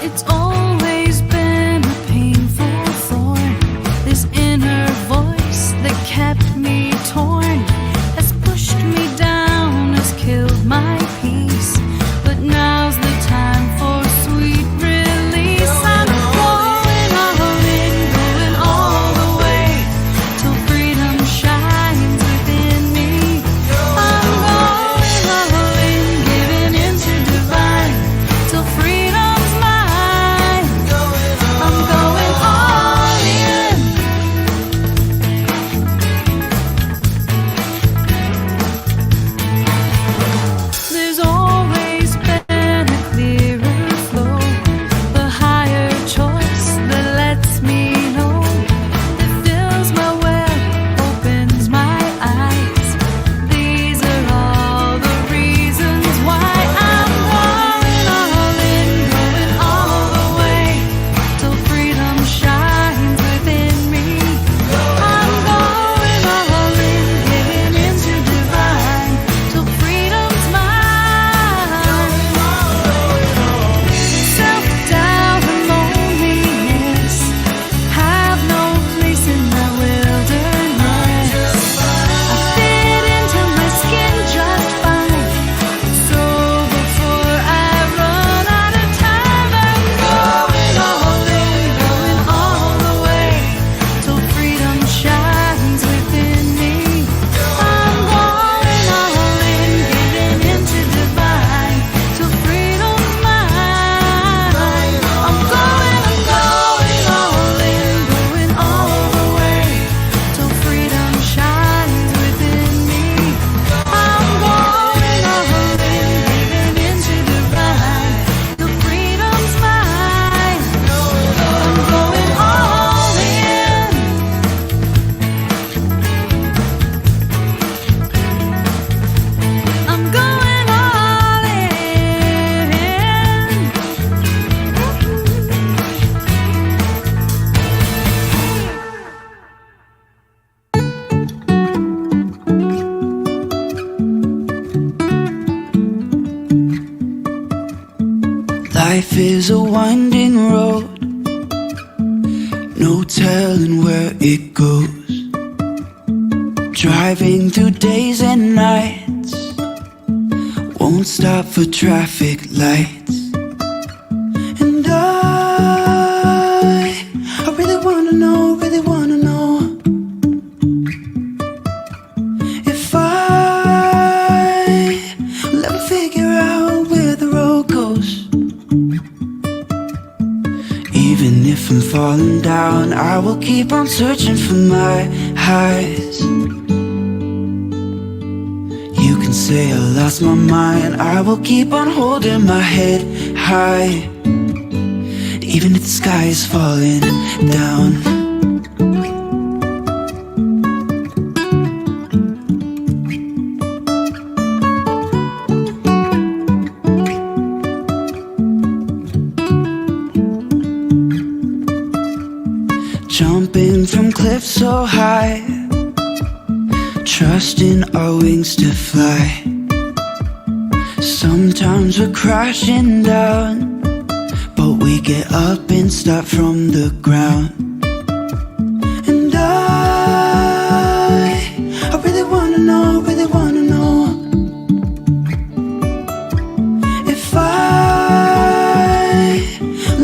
It's always been a painful thorn, this inner voice that kept me torn, has pushed me down, has killed my peace. But now's the time for sweet release. I'm going all in, going all the way, till freedom shines within me. I'm going all in, giving into divine, till freedom's mine. I'm going all in. There's always been a clearer flow, the higher choice that lets me know, that fills my well, opens my eyes. These are all the reasons why I'm going all in, going all the way, till freedom shines within me. I'm going all in, giving into divine, till freedom's mine. Self-doubt and loneliness have no place in my wilderness. I fit into my skin just fine. So before I run out of time, I'm going all in, going all the way, till freedom shines within me. I'm going all in, giving into divine, till freedom's mine. I'm going all in, going all the way, till freedom shines within me. I'm going all in, giving into divine, till freedom's mine. I'm going all in. I'm going all Life is a winding road, no telling where it goes. Driving through days and nights, won't stop for traffic lights. And I really wanna know, if I'll ever figure out where the road goes. Even if I'm falling down, I will keep on searching for my highs. You can say I lost my mind, I will keep on holding my head high, even if the sky is falling down. Jumping from cliffs so high, trusting our wings to fly. Sometimes we're crashing down, but we get up and start from the ground. And I really wanna know, if I'll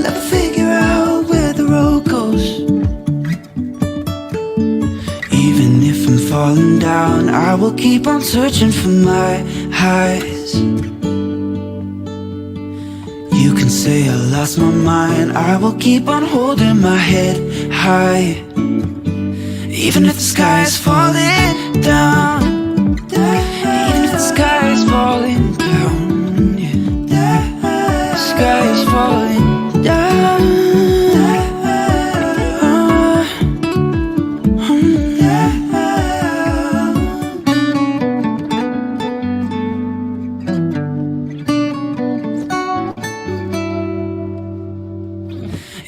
ever figure out where the road goes. Even if I'm falling down, I will keep on searching for my highs. You can say I lost my mind, I will keep on holding my head high, even if the sky is falling down. Even if the sky is falling down, yeah. The sky is falling down.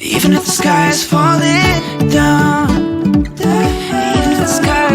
Even if the sky is falling down, even if the sky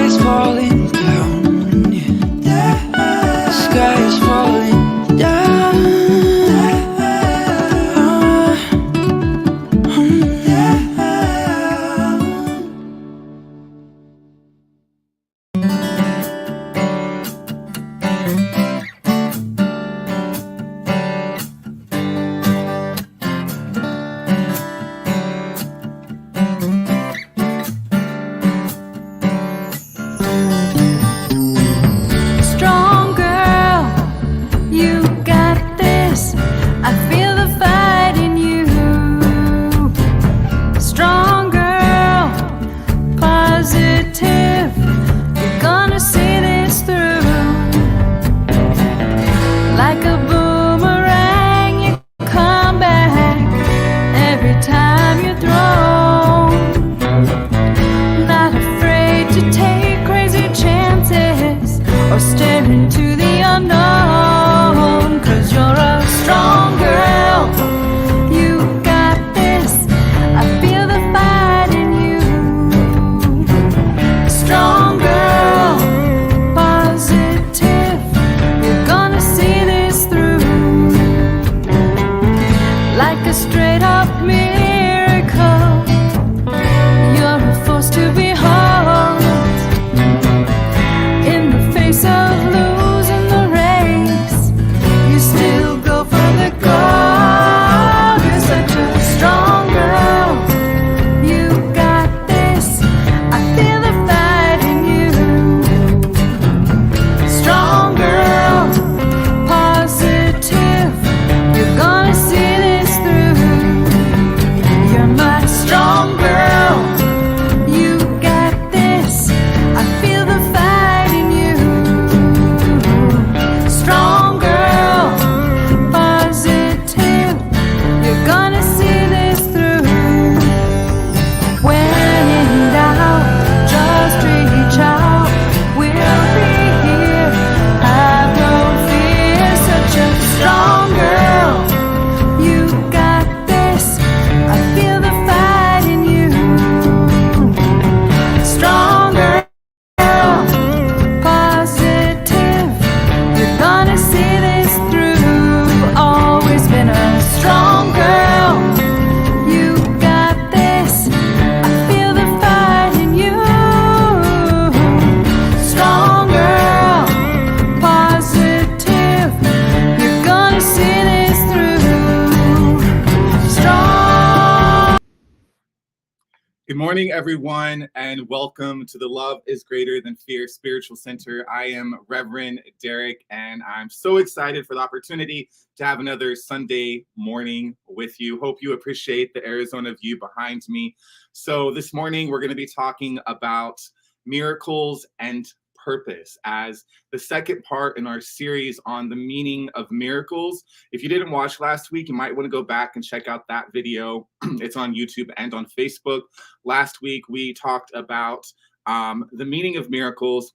Good morning, everyone, and welcome to the Love is Greater Than Fear Spiritual Center. I am Reverend Derek, and I'm so excited for the opportunity to have another Sunday morning with you. Hope you appreciate the Arizona view behind me. So this morning, we're going to be talking about miracles and purpose as the second part in our series on the meaning of miracles. If you didn't watch last week, you might want to go back and check out that video. It's on YouTube and on Facebook. Last week, we talked about the meaning of miracles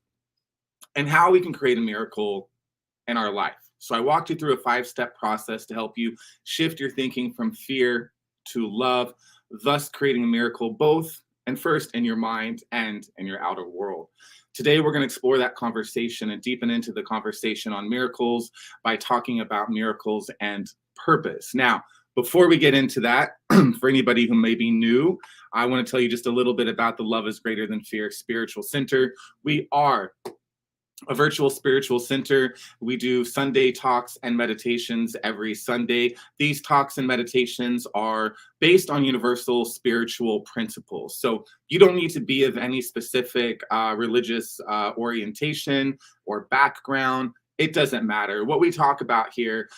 and how we can create a miracle in our life. So I walked you through a 5-step process to help you shift your thinking from fear to love, thus creating a miracle both and first in your mind and in your outer world. Today, we're going to explore that conversation and deepen into the conversation on miracles by talking about miracles and purpose. Now, before we get into that, for anybody who may be new, I want to tell you just a little bit about the Love is Greater Than Fear Spiritual Center. We are a virtual spiritual center. We do Sunday talks and meditations every Sunday. These talks and meditations are based on universal spiritual principles. So you don't need to be of any specific religious orientation or background. It doesn't matter. What we talk about here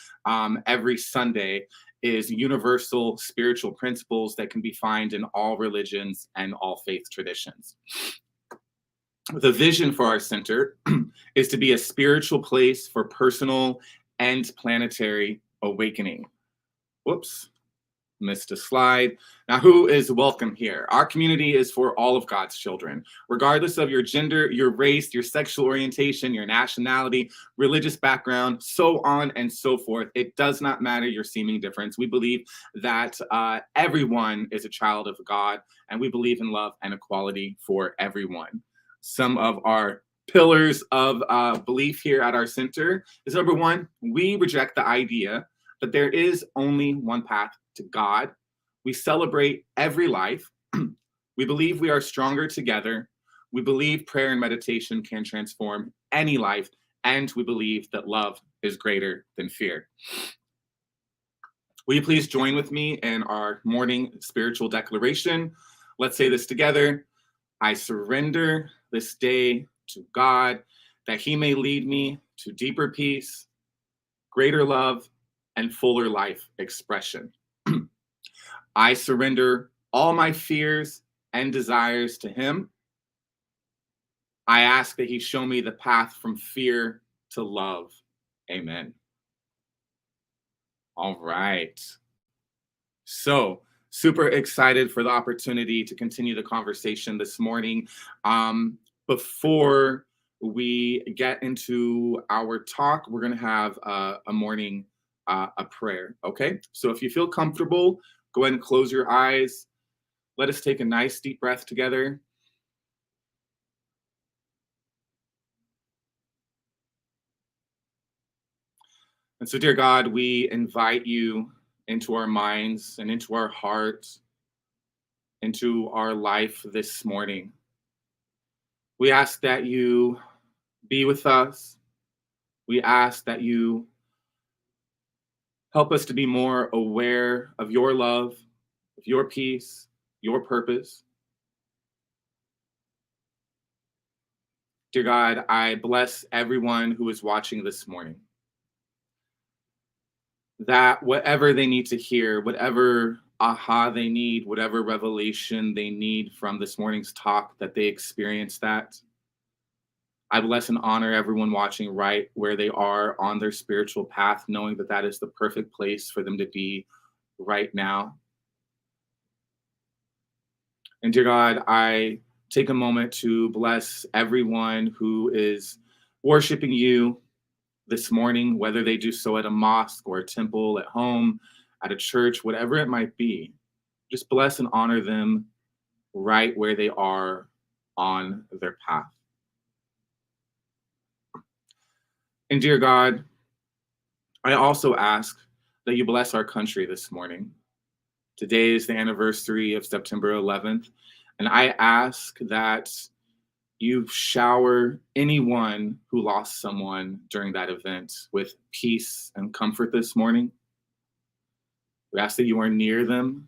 every Sunday is universal spiritual principles that can be found in all religions and all faith traditions. The vision for our center is to be a spiritual place for personal and planetary awakening. Whoops, missed a slide. Now, who is welcome here? Our community is for all of God's children, regardless of your gender, your race, your sexual orientation, your nationality, religious background, so on and so forth. It does not matter your seeming difference. We believe that everyone is a child of God, and we believe in love and equality for everyone. Some of our pillars of belief here at our center is number one, we reject the idea that there is only one path to God. We celebrate every life. We believe we are stronger together. We believe prayer and meditation can transform any life. And we believe that love is greater than fear. Will you please join with me in our morning spiritual declaration? Let's say this together. I surrender this day to God, that he may lead me to deeper peace, greater love, and fuller life expression. I surrender all my fears and desires to him. I ask that he show me the path from fear to love. Amen. All right. So, super excited for the opportunity to continue the conversation this morning. Before we get into our talk, we're going to have a morning a prayer. Okay, so if you feel comfortable, go ahead and close your eyes. Let us take a nice deep breath together. And so, dear God, we invite you into our minds and into our hearts, into our life this morning. We ask that you be with us. We ask that you help us to be more aware of your love, of your peace, your purpose. Dear God, I bless everyone who is watching this morning, that whatever they need to hear, whatever aha they need, whatever revelation they need from this morning's talk, that they experience that. I bless and honor everyone watching right where they are on their spiritual path, knowing that that is the perfect place for them to be right now. And dear God, I take a moment to bless everyone who is worshiping you this morning, whether they do so at a mosque or a temple, at home, at a church, whatever it might be. Just bless and honor them right where they are on their path. And dear God, I also ask that you bless our country this morning. Today is the anniversary of September 11th, and I ask that you shower anyone who lost someone during that event with peace and comfort this morning. We ask that you are near them.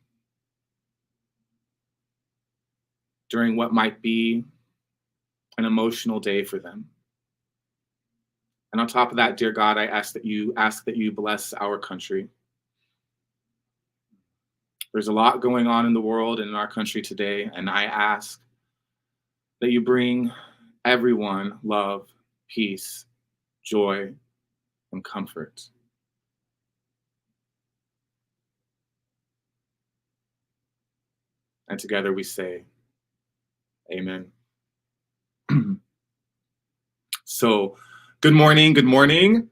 during what might be an emotional day for them. And on top of that, dear God, I ask that you bless our country. There's a lot going on in the world and in our country today, and I ask that you bring everyone love, peace, joy, and comfort. And together we say, Amen. So, good morning. Good morning.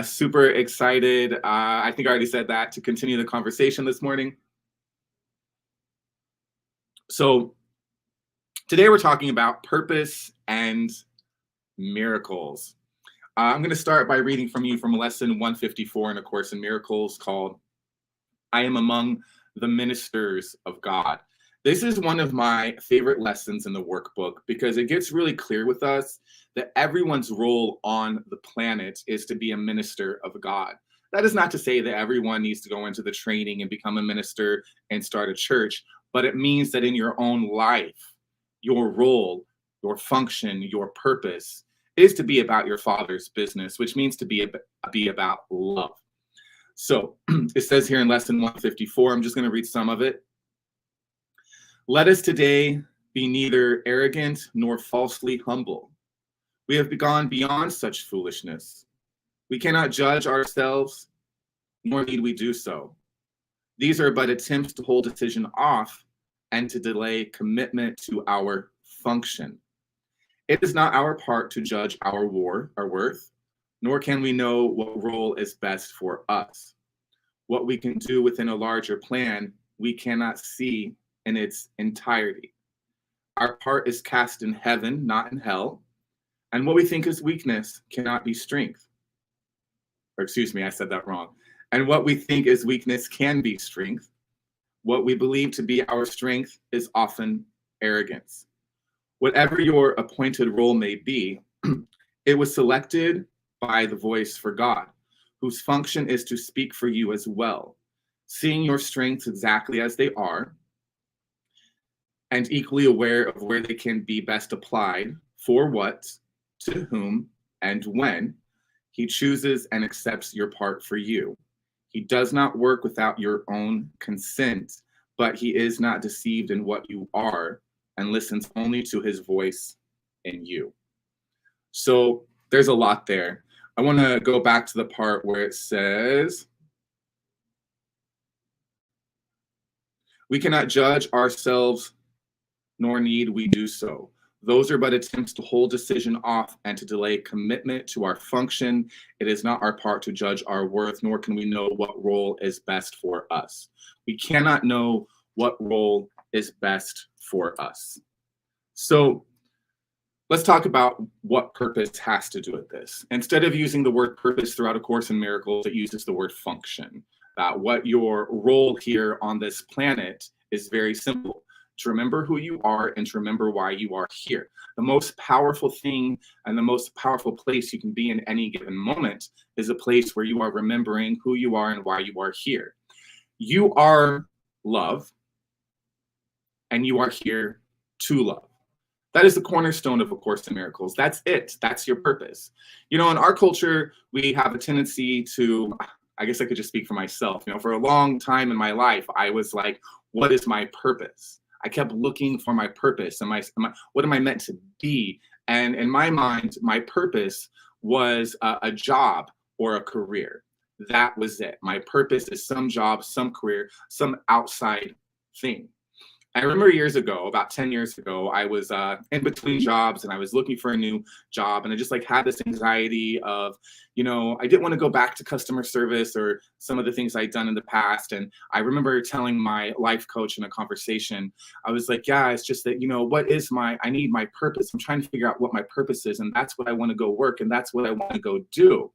Super excited. I think I already said that, to continue the conversation this morning. So, today we're talking about purpose and miracles. I'm going to start by reading from you from lesson 154 in A Course in Miracles called I Am Among the Ministers of God. This is one of my favorite lessons in the workbook because it gets really clear with us that everyone's role on the planet is to be a minister of God. That is not to say that everyone needs to go into the training and become a minister and start a church, but it means that in your own life, your role, your function, your purpose is to be about your Father's business, which means to be about love. So it says here in lesson 154, I'm just going to read some of it. Let us today be neither arrogant nor falsely humble. We have gone beyond such foolishness. We cannot judge ourselves, nor need we do so. These are but attempts to hold decision off and to delay commitment to our function. It is not our part to judge our worth, nor can we know what role is best for us. What we can do within a larger plan, we cannot see in its entirety. Our part is cast in heaven, not in hell, and what we think is weakness cannot be strength. Or excuse me, I said that wrong. And what we think is weakness can be strength. What we believe to be our strength is often arrogance. Whatever your appointed role may be, it was selected by the voice for God, whose function is to speak for you as well, seeing your strengths exactly as they are, and equally aware of where they can be best applied, for what, to whom, and when. He chooses and accepts your part for you. He does not work without your own consent, but he is not deceived in what you are and listens only to his voice in you. So there's a lot there. I want to go back to the part where it says, we cannot judge ourselves, nor need we do so. Those are but attempts to hold decision off and to delay commitment to our function. It is not our part to judge our worth, nor can we know what role is best for us. We cannot know what role is best for us. So let's talk about what purpose has to do with this. Instead of using the word purpose throughout A Course in Miracles, it uses the word function. What your role here on this planet is very simple. To remember who you are and to remember why you are here. The most powerful thing and the most powerful place you can be in any given moment is a place where you are remembering who you are and why you are here. You are love, and you are here to love. That is the cornerstone of A Course in Miracles. That's it. That's your purpose. You know, in our culture, we have a tendency to, I guess I could just speak for myself. You know, for a long time in my life, I was like, what is my purpose? I kept looking for my purpose and what am I meant to be? And in my mind, my purpose was a job or a career. That was it. My purpose is some job, some career, some outside thing. I remember years ago, about 10 years ago, I was in between jobs and I was looking for a new job. And I just like had this anxiety of, you know, I didn't want to go back to customer service or some of the things I'd done in the past. And I remember telling my life coach in a conversation, I was like, yeah, it's just that, you know, I need my purpose. I'm trying to figure out what my purpose is. And that's what I want to go work. And that's what I want to go do.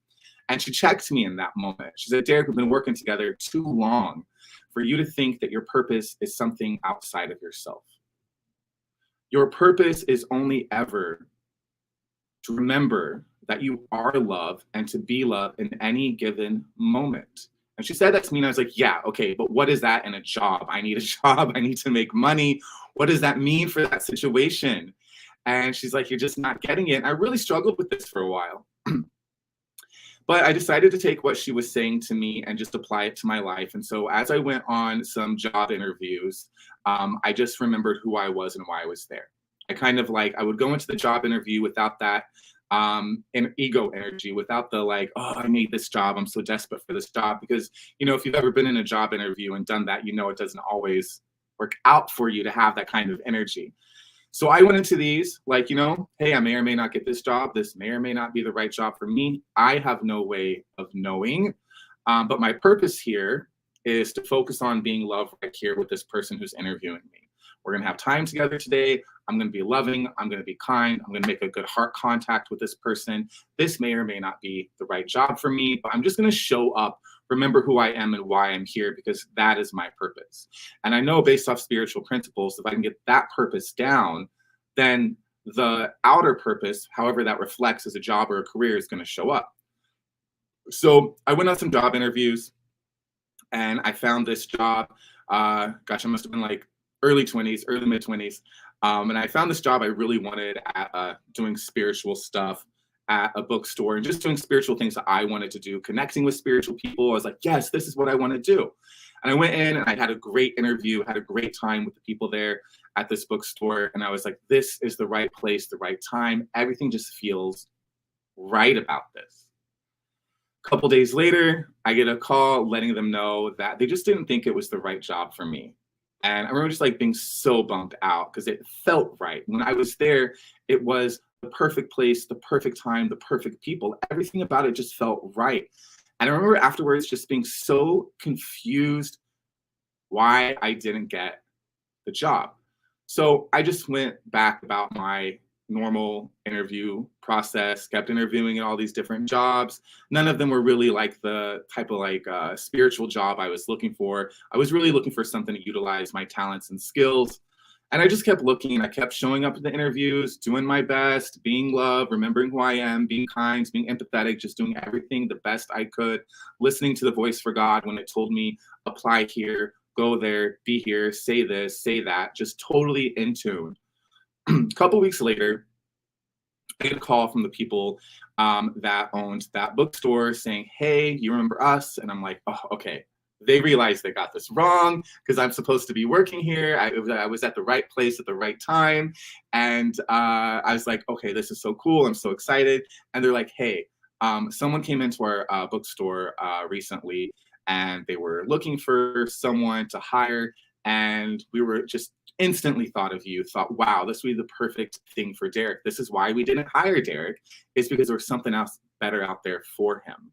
And she checked me in that moment. She said, Derek, we've been working together too long for you to think that your purpose is something outside of yourself. Your purpose is only ever to remember that you are love and to be love in any given moment. And she said that to me and I was like, yeah, okay, but what is that in a job? I need a job, I need to make money. What does that mean for that situation? And she's like, you're just not getting it. And I really struggled with this for a while. But I decided to take what she was saying to me and just apply it to my life. And so as I went on some job interviews, I just remembered who I was and why I was there. I kind of like, I would go into the job interview without that ego energy, without the like, oh, I need this job, I'm so desperate for this job. Because, you know, if you've ever been in a job interview and done that, you know it doesn't always work out for you to have that kind of energy. So I went into these like, you know, hey, I may or may not get this job. This may or may not be the right job for me. I have no way of knowing. But my purpose here is to focus on being loved right here with this person who's interviewing me. We're going to have time together today. I'm going to be loving. I'm going to be kind. I'm going to make a good heart contact with this person. This may or may not be the right job for me, but I'm just going to show up, remember who I am and why I'm here, because that is my purpose. And I know based off spiritual principles, if I can get that purpose down, then the outer purpose, however that reflects as a job or a career, is going to show up. So I went on some job interviews and I found this job. Gosh, I must have been like early 20s, early mid 20s. And I found this job I really wanted at doing spiritual stuff at a bookstore and just doing spiritual things that I wanted to do, connecting with spiritual people. I was like, yes, this is what I want to do. And I went in and I had a great interview, had a great time with the people there at this bookstore. And I was like, this is the right place, the right time. Everything just feels right about this. A couple days later, I get a call letting them know that they just didn't think it was the right job for me. And I remember just like being so bummed out because it felt right. When I was there, it was the perfect place, the perfect time, the perfect people. Everything about it just felt right. And I remember afterwards just being so confused why I didn't get the job. So I just went back about my normal interview process, kept interviewing at all these different jobs. None of them were really like the type of like spiritual job I was looking for. I was really looking for something to utilize my talents and skills. And I just kept looking and I kept showing up at the interviews, doing my best, being loved, remembering who I am, being kind, being empathetic, just doing everything the best I could, listening to the voice for God when it told me, apply here, go there, be here, say this, say that, just totally in tune. A couple weeks later, I get a call from the people that owned that bookstore saying, hey, you remember us? And I'm like, oh, okay. They realized they got this wrong because I'm supposed to be working here. I was at the right place at the right time. And I was like, okay, this is so cool. I'm so excited. And they're like, hey, someone came into our bookstore recently and they were looking for someone to hire. And we were just instantly thought of you, thought, wow, this would be the perfect thing for Derek. This is why we didn't hire Derek, is because there was something else better out there for him.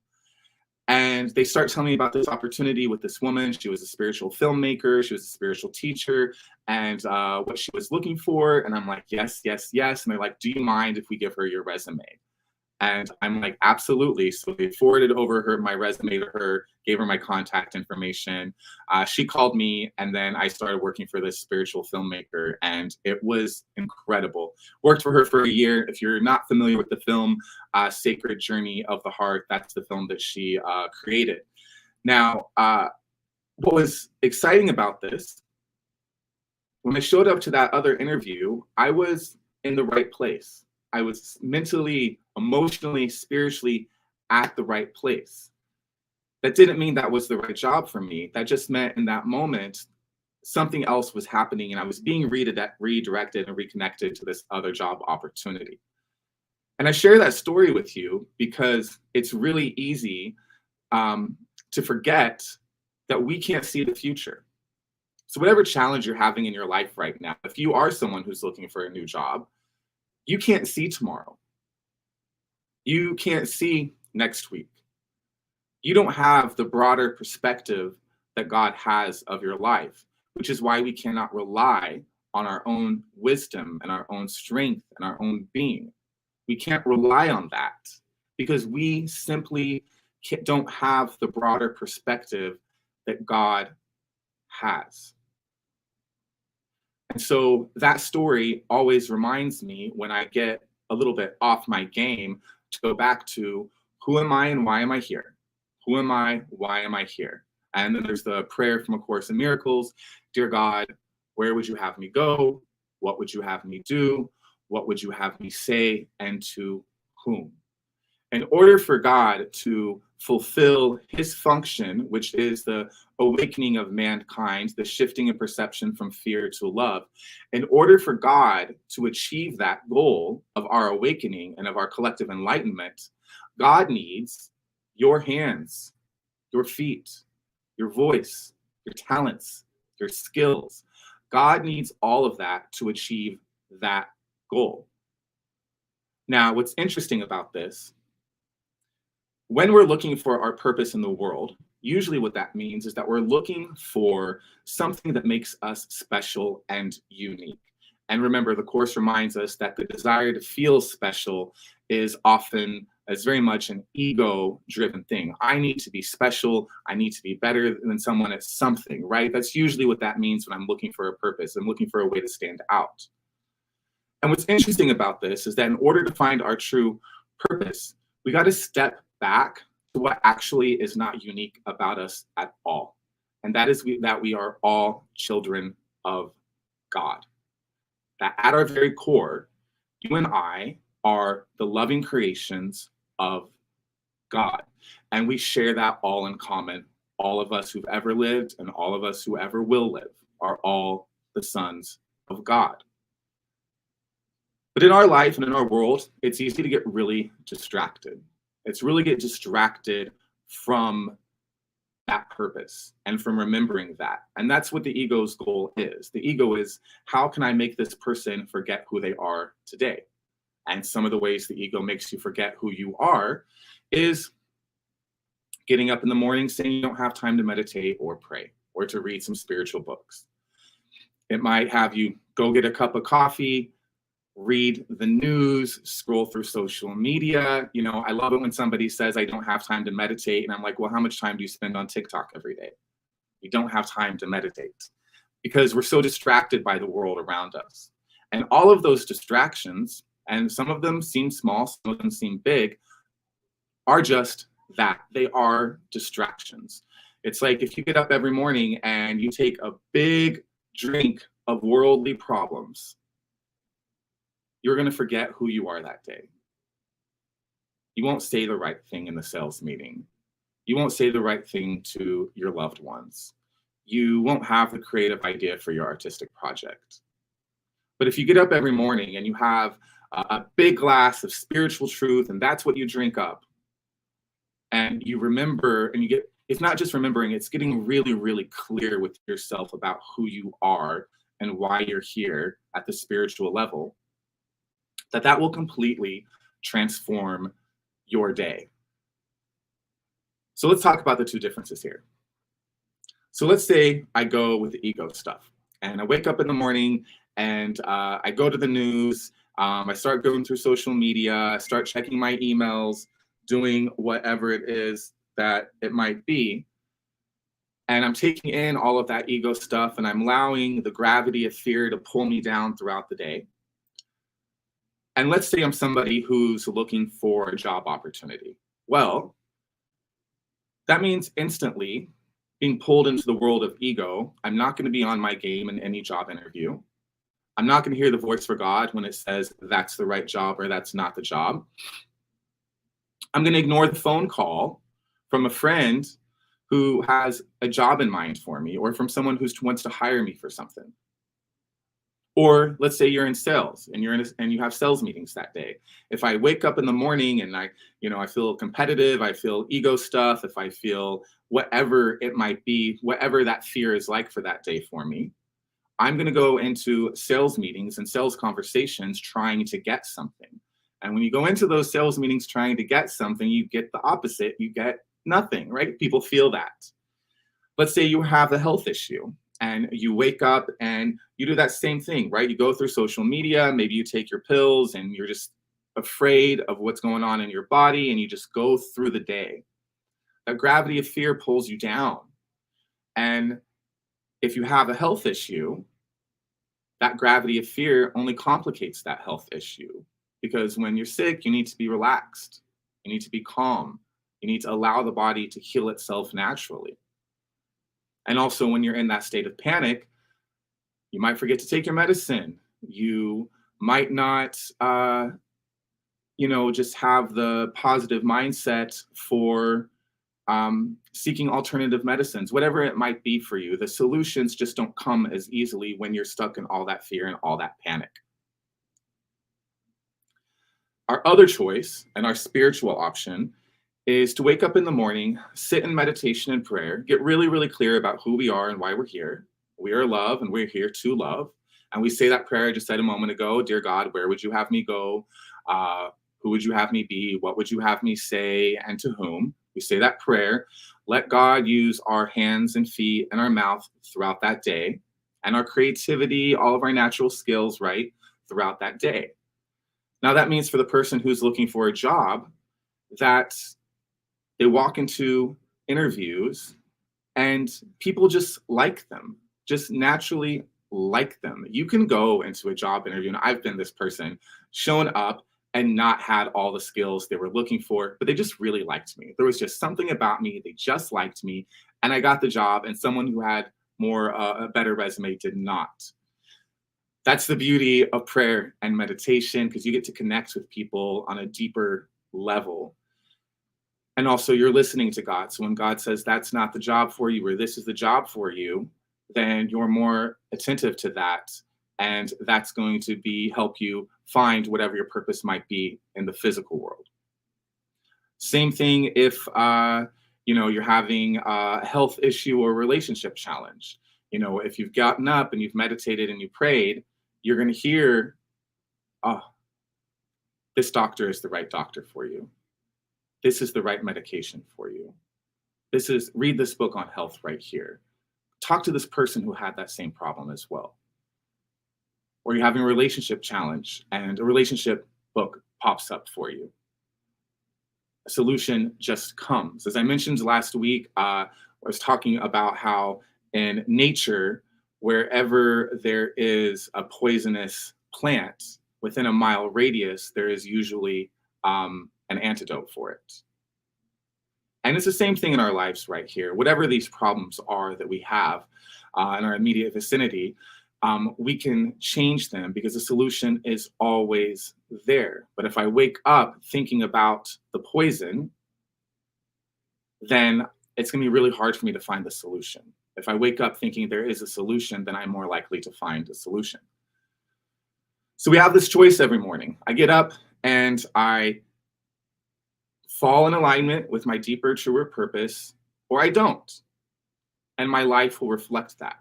And they start telling me about this opportunity with this woman. She was a spiritual filmmaker. She was a spiritual teacher and what she was looking for. And I'm like, yes, yes, yes. And they're like, do you mind if we give her your resume? And I'm like, absolutely. So they forwarded over my resume to her, gave her my contact information. She called me, and then I started working for this spiritual filmmaker, and it was incredible. Worked for her for a year. If you're not familiar with the film Sacred Journey of the Heart, that's the film that she created. Now, what was exciting about this, when I showed up to that other interview, I was in the right place. I was mentally, emotionally, spiritually at the right place. That didn't mean that was the right job for me. That just meant in that moment, something else was happening and I was being redirected and reconnected to this other job opportunity. And I share that story with you because it's really easy to forget that we can't see the future. So whatever challenge you're having in your life right now, if you are someone who's looking for a new job, you can't see tomorrow. You can't see next week. You don't have the broader perspective that God has of your life, which is why we cannot rely on our own wisdom and our own strength and our own being. We can't rely on that because we simply don't have the broader perspective that God has. And so that story always reminds me when I get a little bit off my game to go back to who am I and why am I here? Who am I? Why am I here? And then there's the prayer from A Course in Miracles. Dear God, Where would you have me go? What would you have me do? What would you have me say? And to whom? In order for God to fulfill his function, which is the awakening of mankind, the shifting of perception from fear to love, in order for God to achieve that goal of our awakening and of our collective enlightenment, God needs your hands, your feet, your voice, your talents, your skills. God needs all of that to achieve that goal. Now, what's interesting about this, when we're looking for our purpose in the world, usually what that means is that we're looking for something that makes us special and unique. And remember, the Course reminds us that the desire to feel special is very much an ego-driven thing. I need to be special. I need to be better than someone at something, right? That's usually what that means when I'm looking for a purpose. I'm looking for a way to stand out. And what's interesting about this is that in order to find our true purpose, we got to step back to what actually is not unique about us at all. And that is that we are all children of God. That at our very core, you and I are the loving creations of God. And we share that all in common. All of us who've ever lived and all of us who ever will live are all the sons of God. But in our life and in our world, it's easy to get really distracted. It's really get distracted from that purpose and from remembering that. And that's what the ego's goal is. The ego is, how can I make this person forget who they are today? And some of the ways the ego makes you forget who you are is getting up in the morning saying you don't have time to meditate or pray or to read some spiritual books. It might have you go get a cup of coffee, read the news, scroll through social media. You know, I love it when somebody says, I don't have time to meditate. And I'm like, well, how much time do you spend on TikTok every day? You don't have time to meditate because we're so distracted by the world around us. And all of those distractions, and some of them seem small, some of them seem big, are just that. They are distractions. It's like if you get up every morning and you take a big drink of worldly problems, you're going to forget who you are that day. You won't say the right thing in the sales meeting. You won't say the right thing to your loved ones. You won't have the creative idea for your artistic project. But if you get up every morning and you have a big glass of spiritual truth, and that's what you drink up, and you remember, and you get, it's not just remembering, it's getting really, really clear with yourself about who you are and why you're here at the spiritual level, that will completely transform your day. So let's talk about the two differences here. So let's say I go with the ego stuff and I wake up in the morning and I go to the news. I start going through social media, I start checking my emails, doing whatever it is that it might be. And I'm taking in all of that ego stuff and I'm allowing the gravity of fear to pull me down throughout the day. And let's say I'm somebody who's looking for a job opportunity. Well, that means instantly being pulled into the world of ego. I'm not going to be on my game in any job interview. I'm not going to hear the voice for God when it says that's the right job or that's not the job. I'm going to ignore the phone call from a friend who has a job in mind for me or from someone who wants to hire me for something. Or let's say you're in sales and and you have sales meetings that day. If I wake up in the morning and I feel competitive, I feel ego stuff, if I feel whatever it might be, whatever that fear is like for that day for me, I'm going to go into sales meetings and sales conversations trying to get something. And when you go into those sales meetings trying to get something, you get the opposite. You get nothing, right? People feel that. Let's say you have a health issue and you wake up and you do that same thing, right? You go through social media, maybe you take your pills and you're just afraid of what's going on in your body and you just go through the day. That gravity of fear pulls you down. And if you have a health issue, that gravity of fear only complicates that health issue because when you're sick, you need to be relaxed. You need to be calm. You need to allow the body to heal itself naturally. And also when you're in that state of panic, You might forget to take your medicine. You might not, just have the positive mindset for seeking alternative medicines, whatever it might be for you. The solutions just don't come as easily when you're stuck in all that fear and all that panic. Our other choice and our spiritual option is to wake up in the morning, sit in meditation and prayer, get really, really clear about who we are and why we're here. We are love and we're here to love. And we say that prayer I just said a moment ago. Dear God, where would you have me go? Who would you have me be? What would you have me say? And to whom? We say that prayer. Let God use our hands and feet and our mouth throughout that day, and our creativity, all of our natural skills, right, throughout that day. Now, that means for the person who's looking for a job that they walk into interviews and people just like them, just naturally like them. You can go into a job interview, and I've been this person, shown up and not had all the skills they were looking for, but they just really liked me. There was just something about me. They just liked me, and I got the job, and someone who had a better resume did not. That's the beauty of prayer and meditation, because you get to connect with people on a deeper level. And also you're listening to God. So when God says that's not the job for you, or this is the job for you, then you're more attentive to that. And that's going to help you find whatever your purpose might be in the physical world. Same thing if you're having a health issue or relationship challenge. If you've gotten up and you've meditated and you prayed, you're going to hear, oh, this doctor is the right doctor for you. This is the right medication for you. Read this book on health right here. Talk to this person who had that same problem as well. Or you're having a relationship challenge and a relationship book pops up for you. A solution just comes. As I mentioned last week, I was talking about how in nature, wherever there is a poisonous plant within a mile radius, there is usually an antidote for it. And it's the same thing in our lives right here. Whatever these problems are that we have in our immediate vicinity, we can change them because the solution is always there. But if I wake up thinking about the poison, then it's going to be really hard for me to find the solution. If I wake up thinking there is a solution, then I'm more likely to find a solution. So we have this choice every morning. I get up and I fall in alignment with my deeper, truer purpose, or I don't. And my life will reflect that.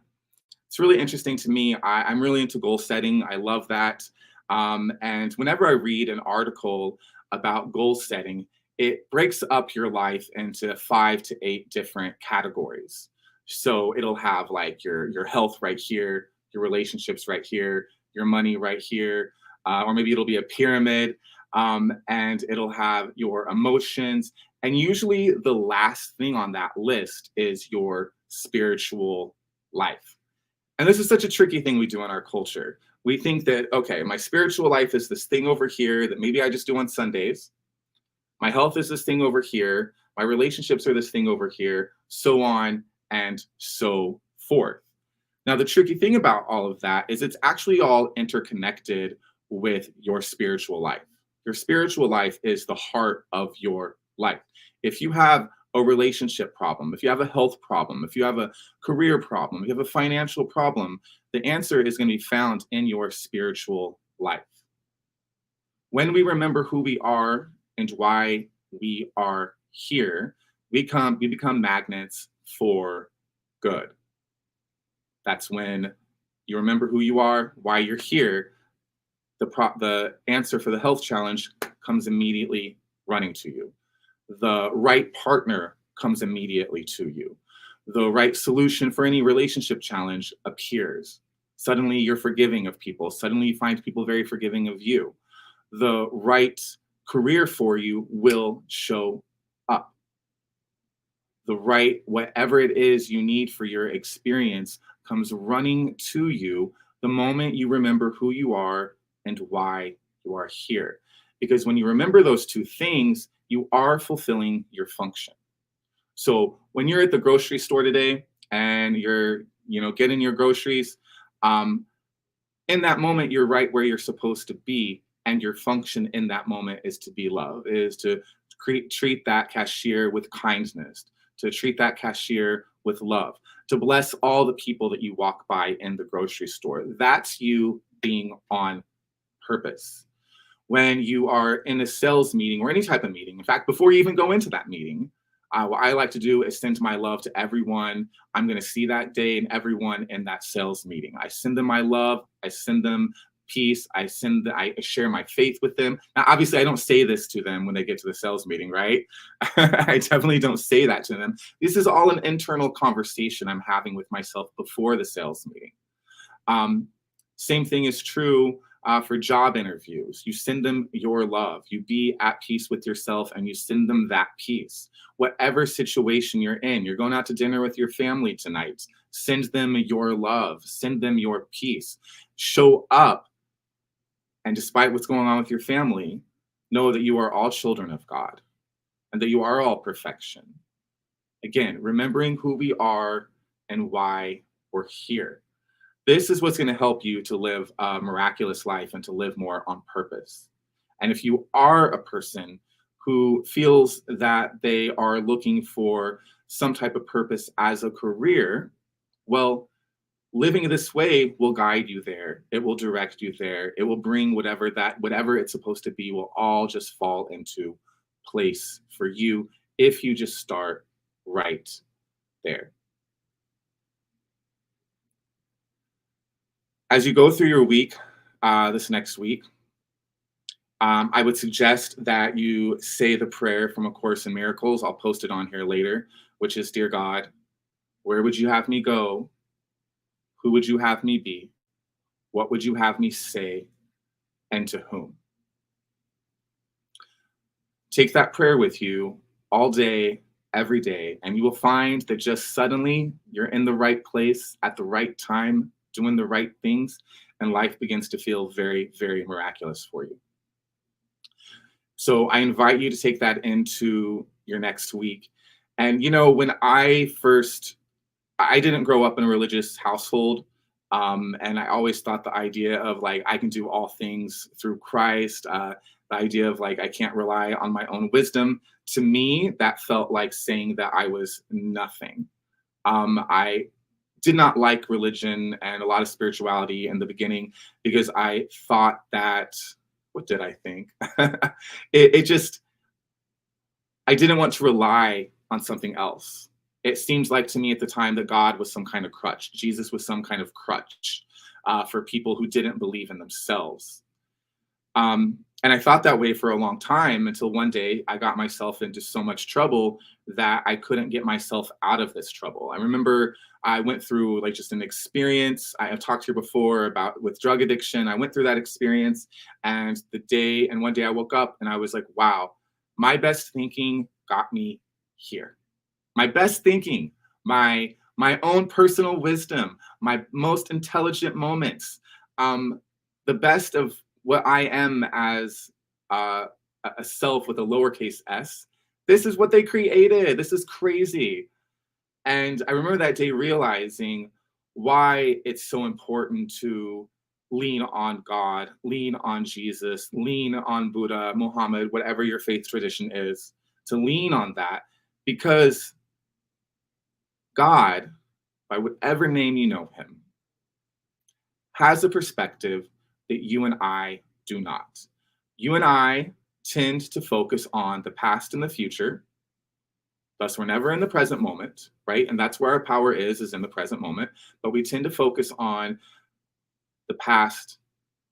It's really interesting to me. I'm really into goal setting. I love that. And whenever I read an article about goal setting, it breaks up your life into 5 to 8 different categories. So it'll have like your health right here, your relationships right here, your money right here, or maybe it'll be a pyramid, and it'll have your emotions. And usually the last thing on that list is your spiritual life. And this is such a tricky thing we do in our culture. We think that, okay, my spiritual life is this thing over here that maybe I just do on Sundays. My health is this thing over here. My relationships are this thing over here, so on and so forth. Now, the tricky thing about all of that is it's actually all interconnected with your spiritual life. Your spiritual life is the heart of your life. If you have a relationship problem, if you have a health problem, if you have a career problem, if you have a financial problem, the answer is going to be found in your spiritual life. When we remember who we are and why we are here, we become magnets for good. That's when you remember who you are, why you're here. The answer for the health challenge comes immediately running to you. The right partner comes immediately to you. The right solution for any relationship challenge appears. Suddenly you're forgiving of people. Suddenly you find people very forgiving of you. The right career for you will show up. The right, whatever it is you need for your experience comes running to you the moment you remember who you are and why you are here. Because when you remember those two things, you are fulfilling your function. So when you're at the grocery store today and you're, getting your groceries, In that moment, you're right where you're supposed to be, and your function in that moment is to be love, is to treat that cashier with kindness, to treat that cashier with love, to bless all the people that you walk by in the grocery store. That's you being on purpose. When you are in a sales meeting or any type of meeting, in fact, before you even go into that meeting, what I like to do is send my love to everyone I'm going to see that day and everyone in that sales meeting. I send them my love. I send them peace. I share my faith with them. Now, obviously, I don't say this to them when they get to the sales meeting, right? I definitely don't say that to them. This is all an internal conversation I'm having with myself before the sales meeting. Same thing is true for job interviews. You send them your love. You be at peace with yourself and you send them that peace. Whatever situation you're in, you're going out to dinner with your family tonight, send them your love, send them your peace. Show up, and despite what's going on with your family, know that you are all children of God and that you are all perfection. Again, remembering who we are and why we're here. This is what's going to help you to live a miraculous life and to live more on purpose. And if you are a person who feels that they are looking for some type of purpose as a career, well, living this way will guide you there. It will direct you there. It will bring whatever it's supposed to be will all just fall into place for you if you just start right there. As you go through your week, this next week, I would suggest that you say the prayer from A Course in Miracles. I'll post it on here later, which is, Dear God, where would you have me go? Who would you have me be? What would you have me say? And to whom? Take that prayer with you all day, every day, and you will find that just suddenly you're in the right place at the right time, doing the right things, and life begins to feel very, very miraculous for you. So I invite you to take that into your next week. And, when I didn't grow up in a religious household. And I always thought the idea of I can do all things through Christ, the idea of I can't rely on my own wisdom. To me, that felt like saying that I was nothing. I did not like religion and a lot of spirituality in the beginning because I thought that, what did I think? I didn't want to rely on something else. It seems like to me at the time that God was some kind of crutch. Jesus was some kind of crutch for people who didn't believe in themselves. And I thought that way for a long time until one day I got myself into so much trouble that I couldn't get myself out of this trouble. I remember I went through just an experience. I have talked here before with drug addiction. I went through that experience, and one day I woke up and I was like, wow, my best thinking got me here. My best thinking, my own personal wisdom, my most intelligent moments, the best of what I am as a self with a lowercase s. This is what they created. This is crazy. And I remember that day realizing why it's so important to lean on God, lean on Jesus, lean on Buddha, Muhammad, whatever your faith tradition is, to lean on that, because God, by whatever name you know him, has a perspective that you and I do not. You and I tend to focus on the past and the future. Thus, we're never in the present moment, right? And that's where our power is in the present moment. But we tend to focus on the past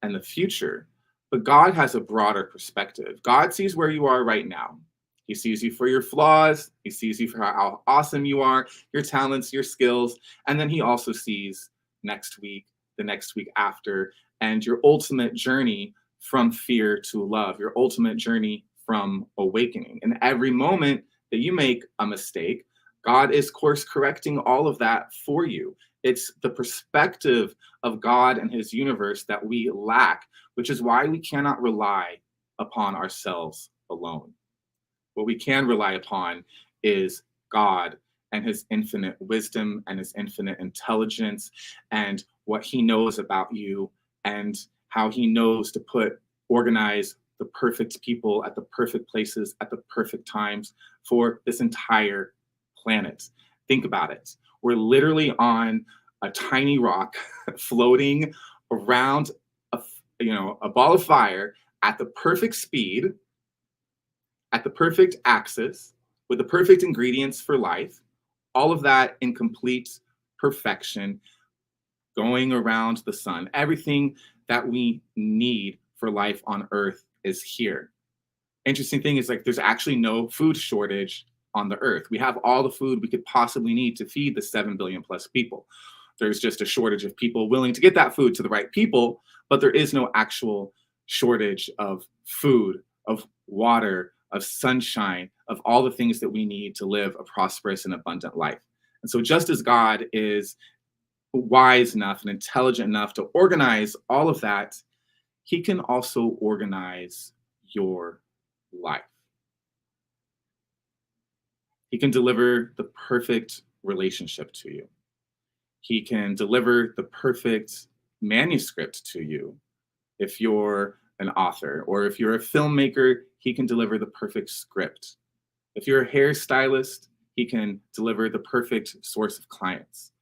and the future. But God has a broader perspective. God sees where you are right now. He sees you for your flaws. He sees you for how awesome you are, your talents, your skills. And then he also sees next week, the next week after, and your ultimate journey from fear to love, your ultimate journey from awakening. And every moment that you make a mistake, God is course correcting all of that for you. It's the perspective of God and his universe that we lack, which is why we cannot rely upon ourselves alone. What we can rely upon is God and his infinite wisdom and his infinite intelligence and what he knows about you and how he knows to organize the perfect people at the perfect places at the perfect times for this entire planet. Think about it. We're literally on a tiny rock floating around a ball of fire at the perfect speed, at the perfect axis, with the perfect ingredients for life, all of that in complete perfection, going around the sun. Everything that we need for life on Earth is here. Interesting thing is, like, there's actually no food shortage on the Earth. We have all the food we could possibly need to feed the 7 billion plus people. There's just a shortage of people willing to get that food to the right people, but there is no actual shortage of food, of water, of sunshine, of all the things that we need to live a prosperous and abundant life. And so, just as God is wise enough and intelligent enough to organize all of that, he can also organize your life. He can deliver the perfect relationship to you. He can deliver the perfect manuscript to you. If you're an author, or if you're a filmmaker, he can deliver the perfect script. If you're a hairstylist, he can deliver the perfect source of clients.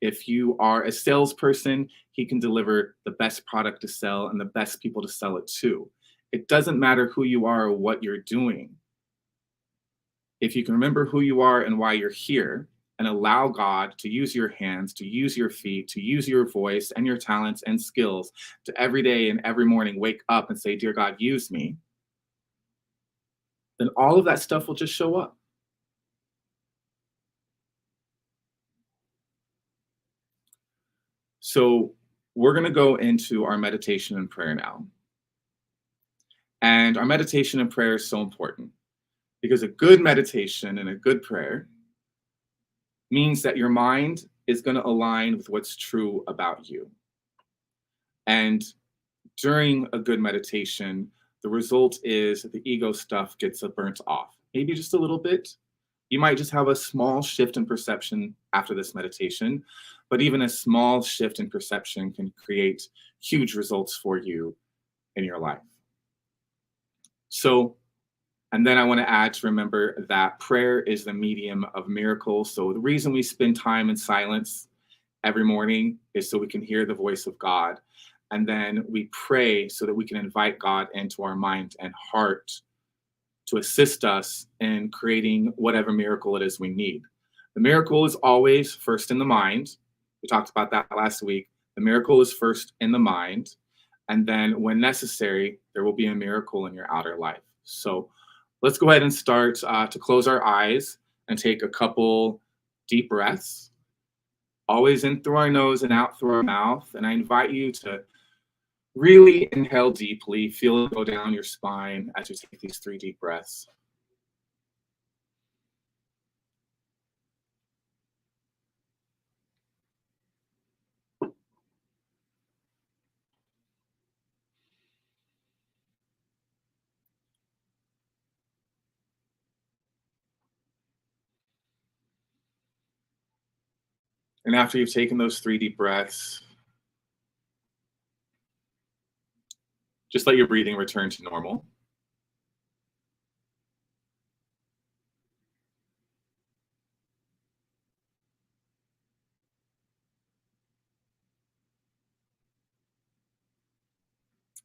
If you are a salesperson, he can deliver the best product to sell and the best people to sell it to. It doesn't matter who you are or what you're doing. If you can remember who you are and why you're here, and allow God to use your hands, to use your feet, to use your voice and your talents and skills to every day and every morning wake up and say, "Dear God, use me," then all of that stuff will just show up. So we're going to go into our meditation and prayer now. And our meditation and prayer is so important because a good meditation and a good prayer means that your mind is going to align with what's true about you. And during a good meditation, the result is that the ego stuff gets burnt off, maybe just a little bit. You might just have a small shift in perception after this meditation, but even a small shift in perception can create huge results for you in your life. So, and then I want to add to remember that prayer is the medium of miracles. So the reason we spend time in silence every morning is so we can hear the voice of God. And then we pray so that we can invite God into our mind and heart to assist us in creating whatever miracle it is we need. The miracle is always first in the mind. We talked about that last week. The miracle is first in the mind. And then when necessary, there will be a miracle in your outer life. So let's go ahead and start to close our eyes and take a couple deep breaths, always in through our nose and out through our mouth. And I invite you to really inhale deeply, feel it go down your spine as you take these 3 deep breaths. And after you've taken those 3 deep breaths, just let your breathing return to normal.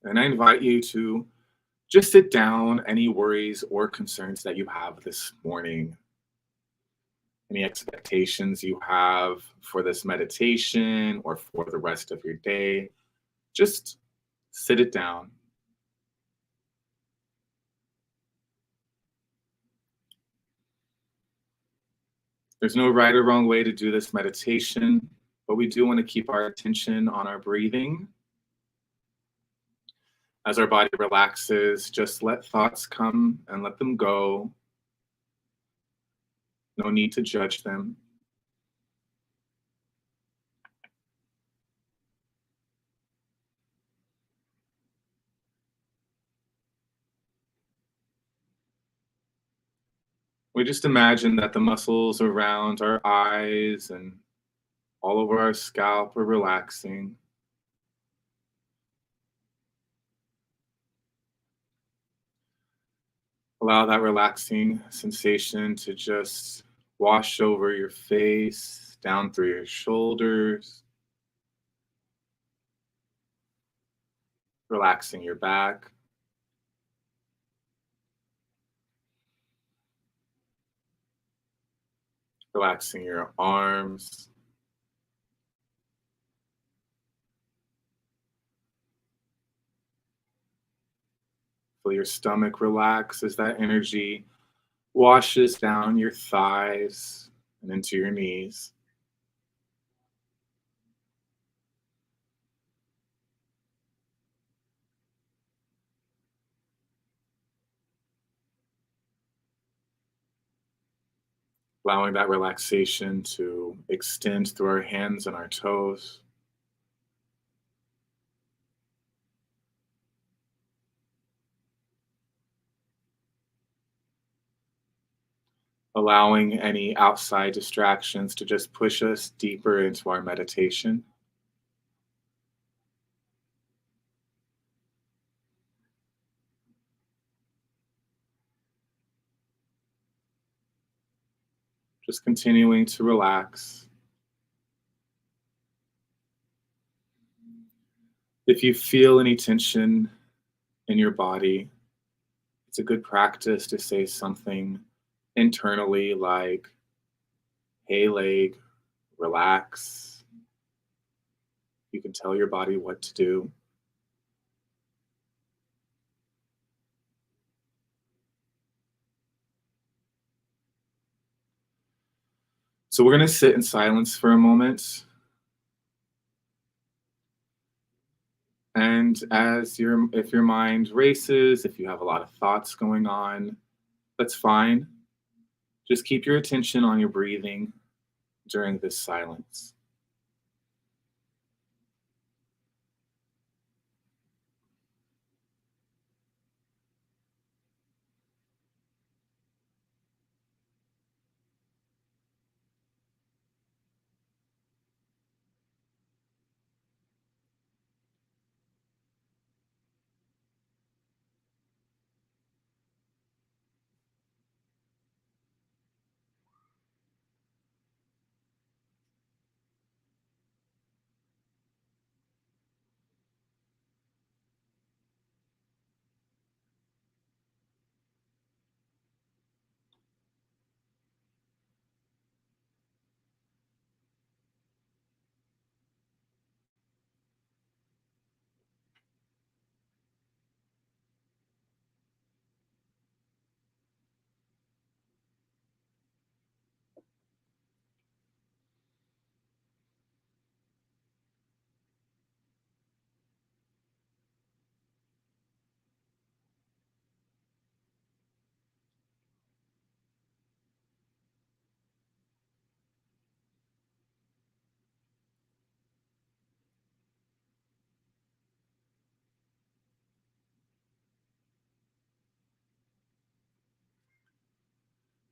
And I invite you to just sit down any worries or concerns that you have this morning, any expectations you have for this meditation or for the rest of your day. Just sit it down. There's no right or wrong way to do this meditation, but we do want to keep our attention on our breathing. As our body relaxes, just let thoughts come and let them go. No need to judge them. We just imagine that the muscles around our eyes and All over our scalp, we're relaxing. Allow that relaxing sensation to just wash over your face, down through your shoulders, relaxing your back, relaxing your arms. Feel your stomach relax as that energy washes down your thighs and into your knees. Allowing that relaxation to extend through our hands and our toes. Allowing any outside distractions to just push us deeper into our meditation. Just continuing to relax. If you feel any tension in your body, it's a good practice to say something internally like, hey, leg, relax. You can tell your body what to do. So we're going to sit in silence for a moment. And if your mind races, if you have a lot of thoughts going on, that's fine. Just keep your attention on your breathing during this silence.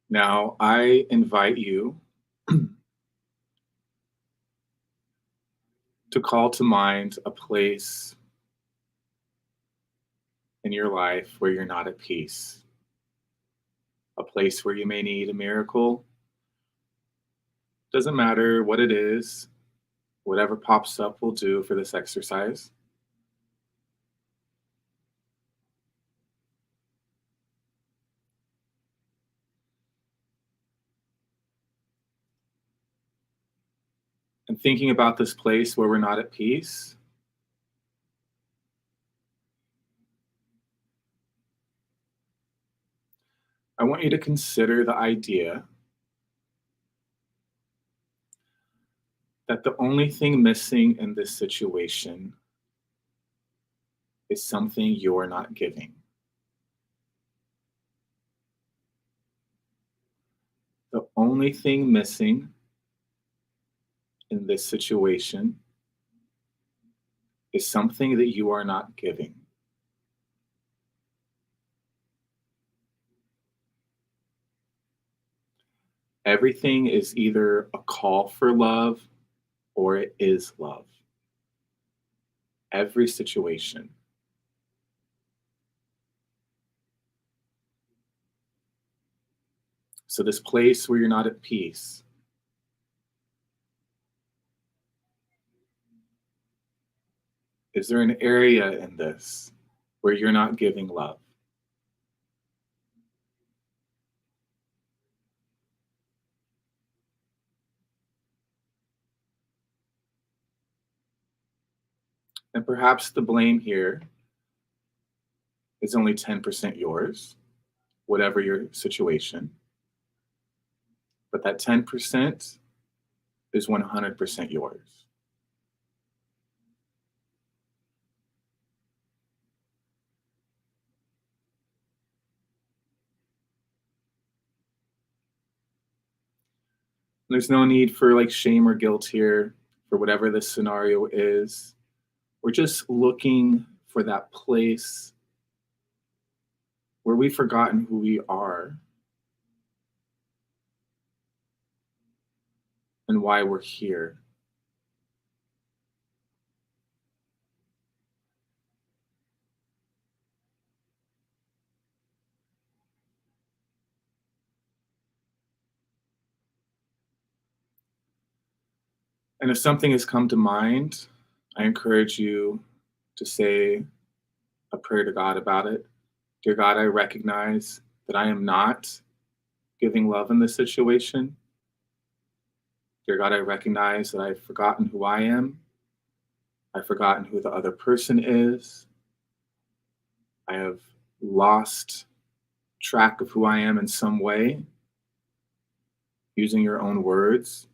Now, I invite you to call to mind a place in your life where you're not at peace, a place where you may need a miracle. Doesn't matter what it is, whatever pops up will do for this exercise. And thinking about this place where we're not at peace, I want you to consider the idea that the only thing missing in this situation is something you're not giving. The only thing missing in this situation is something that you are not giving. Everything is either a call for love or it is love. Every situation. So, this place where you're not at peace, is there an area in this where you're not giving love? And perhaps the blame here is only 10% yours, whatever your situation. But that 10% is 100% yours. There's no need for like shame or guilt here for whatever this scenario is. We're just looking for that place where we've forgotten who we are and why we're here. And if something has come to mind, I encourage you to say a prayer to God about it. Dear God, I recognize that I am not giving love in this situation. Dear God, I recognize that I've forgotten who I am. I've forgotten who the other person is. I have lost track of who I am in some way, using your own words.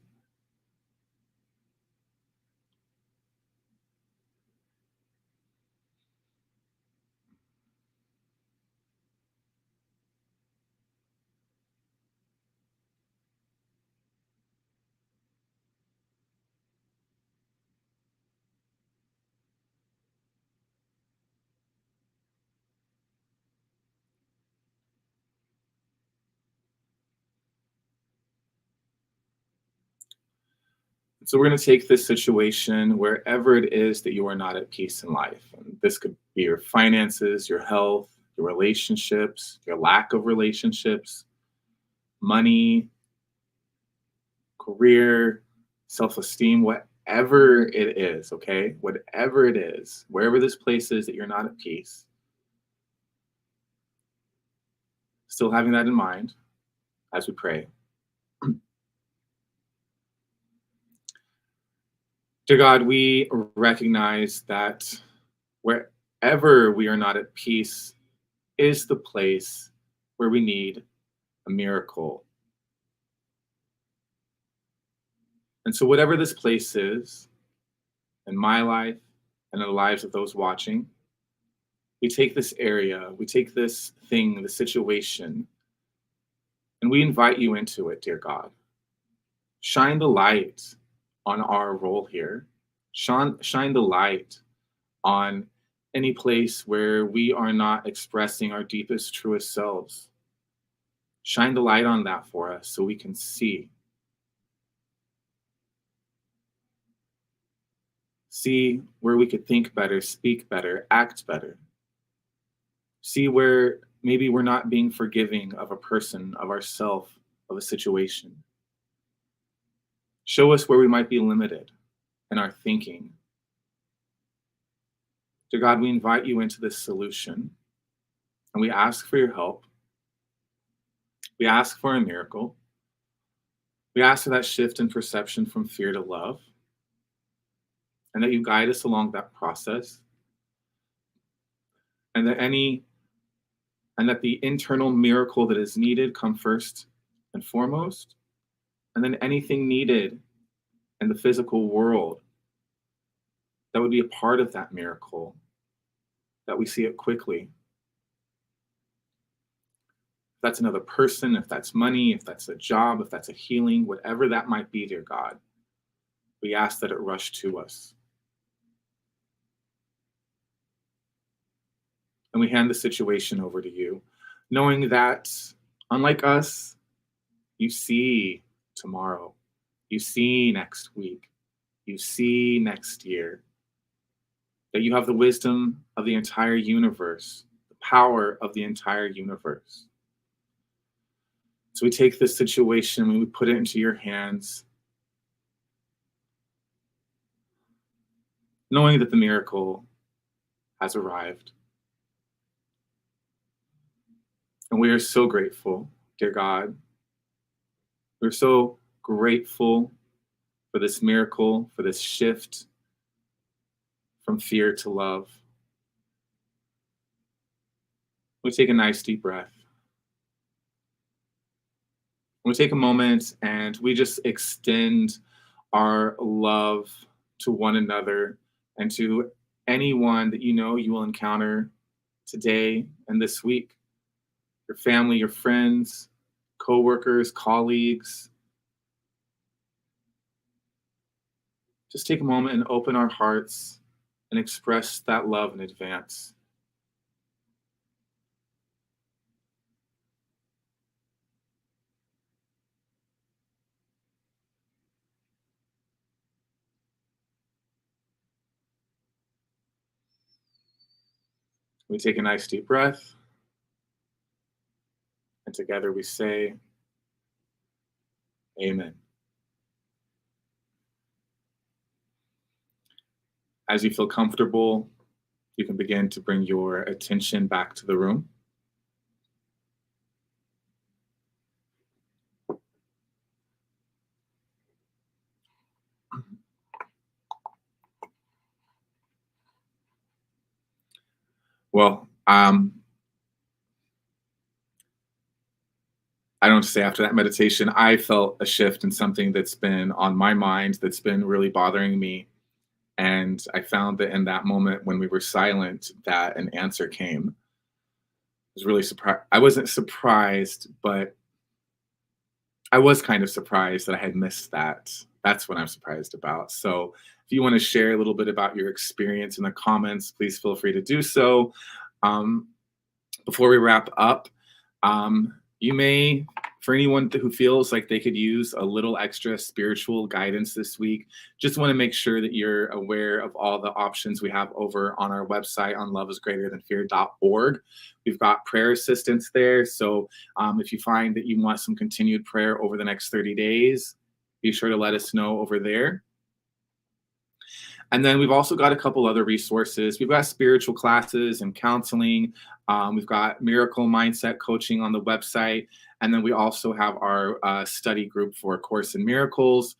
So we're going to take this situation wherever it is that you are not at peace in life. And this could be your finances, your health, your relationships, your lack of relationships, money, career, self-esteem, whatever it is, okay? Whatever it is, wherever this place is that you're not at peace, still having that in mind as we pray. Dear God, we recognize that wherever we are not at peace is the place where we need a miracle. And so, whatever this place is in my life and in the lives of those watching, we take this area, we take this thing, the situation, and we invite you into it, dear God. Shine the light on our role here. Shine the light on any place where we are not expressing our deepest, truest selves. Shine the light on that for us so we can see. See where we could think better, speak better, act better. See where maybe we're not being forgiving of a person, of ourself, of a situation. Show us where we might be limited in our thinking. Dear God, we invite you into this solution and we ask for your help. We ask for a miracle. We ask for that shift in perception from fear to love, and that you guide us along that process, and that the internal miracle that is needed come first and foremost, and then anything needed in the physical world that would be a part of that miracle, that we see it quickly. If that's another person, if that's money, if that's a job, if that's a healing, whatever that might be, dear God, we ask that it rush to us. And we hand the situation over to you, knowing that, unlike us, you see tomorrow, you see next week, you see next year, that you have the wisdom of the entire universe, the power of the entire universe. So we take this situation and we put it into your hands, knowing that the miracle has arrived. And we are so grateful, dear God. We're so grateful for this miracle, for this shift from fear to love. We take a nice deep breath. We take a moment and we just extend our love to one another and to anyone that you know you will encounter today and this week. Your family, your friends, coworkers, colleagues. Just take a moment and open our hearts and express that love in advance. We take a nice deep breath, and together we say, Amen. As you feel comfortable, you can begin to bring your attention back to the room. Well, I don't say after that meditation, I felt a shift in something that's been on my mind, that's been really bothering me. And I found that in that moment when we were silent, that an answer came. I was really surprised. I wasn't surprised, but I was kind of surprised that I had missed that. That's what I'm surprised about. So if you want to share a little bit about your experience in the comments, please feel free to do so. Before we wrap up, you may, for anyone who feels like they could use a little extra spiritual guidance this week, just want to make sure that you're aware of all the options we have over on our website on loveisgreaterthanfear.org. We've got prayer assistance there. So if you find that you want some continued prayer over the next 30 days, be sure to let us know over there. And then we've also got a couple other resources. We've got spiritual classes and counseling. We've got miracle mindset coaching on the website. And then we also have our study group for A Course in Miracles.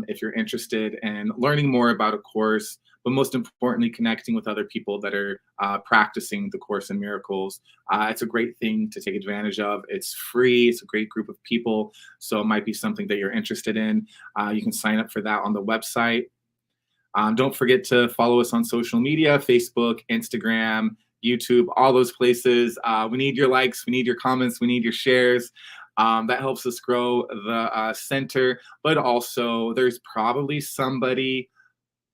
If you're interested in learning more about A Course, but most importantly, connecting with other people that are practicing the Course in Miracles, it's a great thing to take advantage of. It's free. It's a great group of people. So it might be something that you're interested in. You can sign up for that on the website. Don't forget to follow us on social media, Facebook, Instagram, YouTube, all those places. We need your likes, we need your comments, we need your shares. That helps us grow the center. But also, there's probably somebody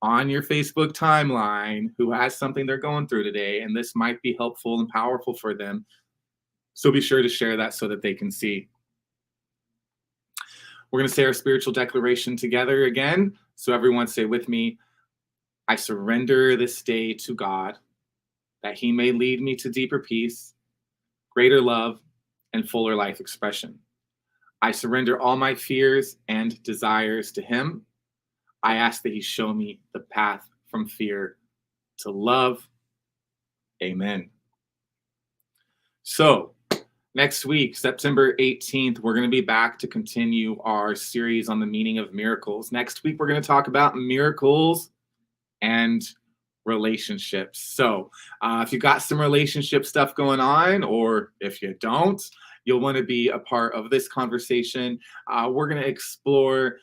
on your Facebook timeline who has something they're going through today, and this might be helpful and powerful for them. So be sure to share that so that they can see. We're going to say our spiritual declaration together again. So everyone say with me, I surrender this day to God, that he may lead me to deeper peace, greater love, and fuller life expression. I surrender all my fears and desires to him. I ask that he show me the path from fear to love. Amen. So next week, September 18th, we're going to be back to continue our series on the meaning of miracles. Next week, we're going to talk about miracles and relationships. So if you got some relationship stuff going on, or if you don't, you'll want to be a part of this conversation. We're going to explore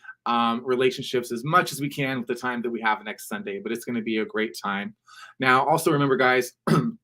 relationships as much as we can with the time that we have next Sunday, but it's going to be a great time. Now, also remember, guys,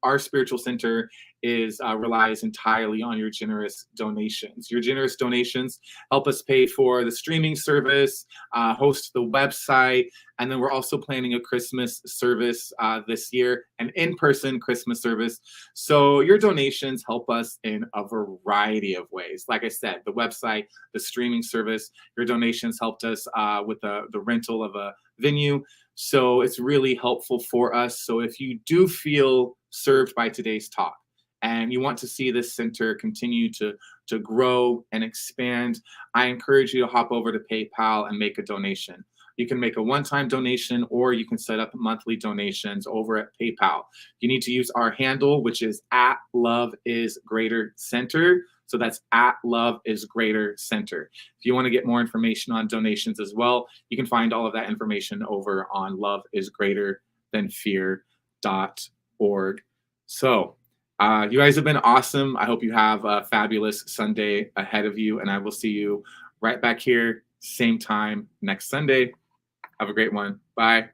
our spiritual center relies entirely on your generous donations. Your generous donations help us pay for the streaming service, host the website, and then we're also planning a Christmas service this year, an in-person Christmas service. So your donations help us in a variety of ways. Like I said, the website, the streaming service, your donations helped us with the rental of a venue. So it's really helpful for us. So if you do feel served by today's talk, and you want to see this center continue to grow and expand, I encourage you to hop over to PayPal and make a donation. You can make a one-time donation, or you can set up monthly donations over at PayPal. You need to use our handle, which is @LoveIsGreaterCenter. So that's @LoveIsGreaterCenter. If you want to get more information on donations as well, you can find all of that information over on loveisgreaterthanfear.org. So you guys have been awesome. I hope you have a fabulous Sunday ahead of you, and I will see you right back here, same time next Sunday. Have a great one. Bye.